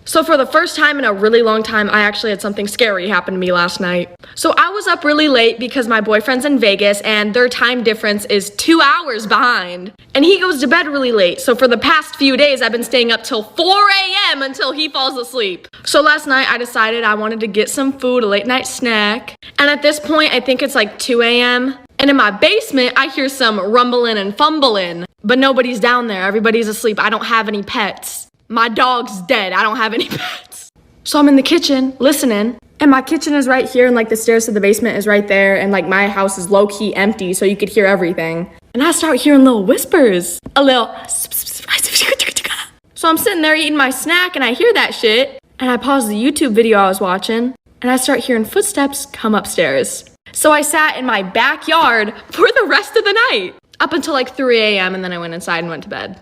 So for the first time in a really long time, I actually had something scary happen to me last night. So I was up really late because my boyfriend's in Vegas and their time difference is 2 hours behind. And he goes to bed really late. So for the past few days, I've been staying up till 4 a.m. until he falls asleep. So last night I decided I wanted to get some food, a late night snack. And at this point, I think it's like 2 a.m. And in my basement, I hear some rumbling and fumbling, but nobody's down there. Everybody's asleep. I don't have any pets. My dog's dead. I don't have any pets. So I'm in the kitchen listening, and my kitchen is right here, and like the stairs to the basement is right there, and like my house is low-key empty, so you could hear everything. And I start hearing little whispers, a little. So I'm sitting there eating my snack, and I hear that shit, and I pause the YouTube video I was watching, and I start hearing footsteps come upstairs. So I sat in my backyard for the rest of the night, up until like 3 a.m., and then I went inside and went to bed.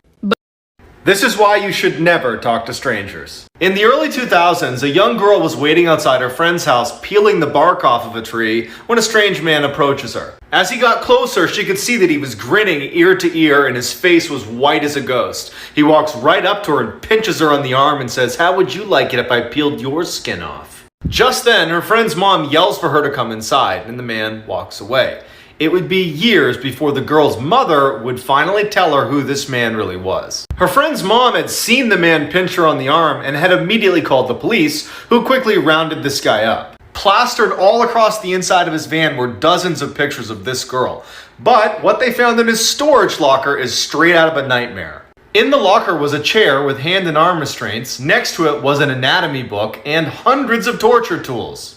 This is why you should never talk to strangers. In the early 2000s, a young girl was waiting outside her friend's house peeling the bark off of a tree when a strange man approaches her. As he got closer, she could see that he was grinning ear to ear and his face was white as a ghost. He walks right up to her and pinches her on the arm and says, "How would you like it if I peeled your skin off?" Just then, her friend's mom yells for her to come inside and the man walks away. It would be years before the girl's mother would finally tell her who this man really was. Her friend's mom had seen the man pinch her on the arm and had immediately called the police, who quickly rounded this guy up. Plastered all across the inside of his van were dozens of pictures of this girl, but what they found in his storage locker is straight out of a nightmare. In the locker was a chair with hand and arm restraints, next to it was an anatomy book, and hundreds of torture tools.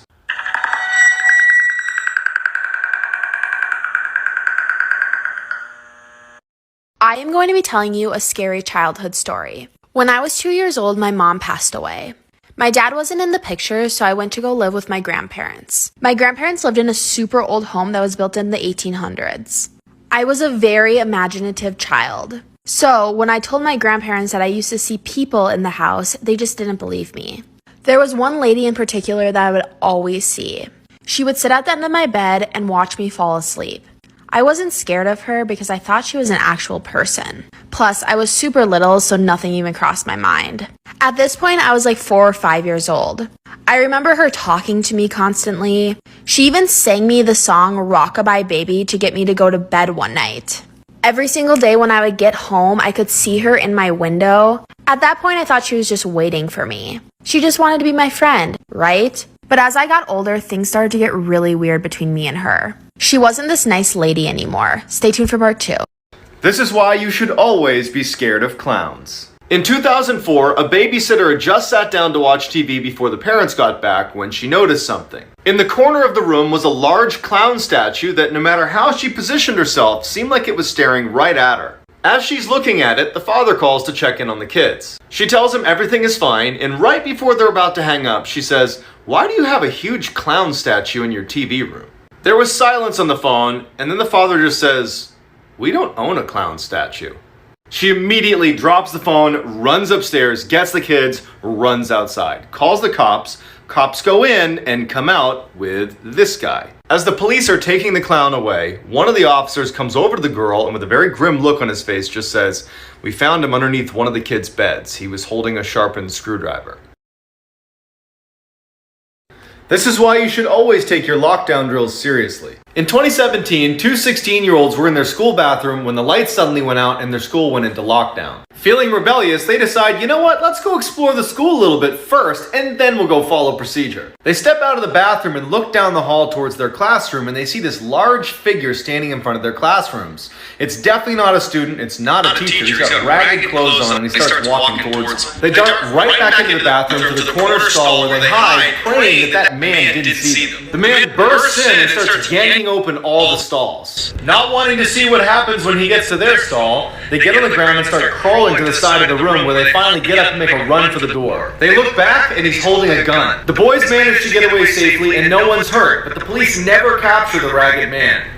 I am going to be telling you a scary childhood story. When I was 2 years old, my mom passed away. My dad wasn't in the picture, so I went to go live with my grandparents. My grandparents lived in a super old home that was built in the 1800s. I was a very imaginative child. So when I told my grandparents that I used to see people in the house, they just didn't believe me. There was one lady in particular that I would always see. She would sit at the end of my bed and watch me fall asleep. I wasn't scared of her because I thought she was an actual person. Plus, I was super little, so nothing even crossed my mind. At this point, I was like 4 or 5 years old. I remember her talking to me constantly. She even sang me the song Rockabye Baby to get me to go to bed one night. Every single day when I would get home, I could see her in my window. At that point, I thought she was just waiting for me. She just wanted to be my friend, right? But as I got older, things started to get really weird between me and her. She wasn't this nice lady anymore. Stay tuned for part 2. This is why you should always be scared of clowns. In 2004, a babysitter had just sat down to watch TV before the parents got back when she noticed something. In the corner of the room was a large clown statue that, no matter how she positioned herself, seemed like it was staring right at her. As she's looking at it, the father calls to check in on the kids. She tells him everything is fine, and right before they're about to hang up, she says, "Why do you have a huge clown statue in your TV room?" There was silence on the phone, and then the father just says, "We don't own a clown statue." She immediately drops the phone, runs upstairs, gets the kids, runs outside, calls the cops. Cops go in and come out with this guy. As the police are taking the clown away, one of the officers comes over to the girl and with a very grim look on his face just says, "We found him underneath one of the kids' beds. He was holding a sharpened screwdriver." This is why you should always take your lockdown drills seriously. In 2017, 2 16-year-olds were in their school bathroom when the lights suddenly went out and their school went into lockdown. Feeling rebellious, they decide, you know what, let's go explore the school a little bit first, and then we'll go follow procedure. They step out of the bathroom and look down the hall towards their classroom, and they see this large figure standing in front of their classrooms. It's definitely not a student, it's not a teacher. He's got ragged clothes on, and he starts walking towards them. They dart right back into the bathroom to the corner stall where they hide, praying that man didn't see them. The man bursts in and starts yanking open all the stalls. Not wanting to see what happens when he gets to their stall, they get on the ground and start crawling to the side of the room where they finally get up and make a run for the door. They look back and he's holding a gun. The boys manage to get away safely and no one's hurt, but the police never capture the ragged man.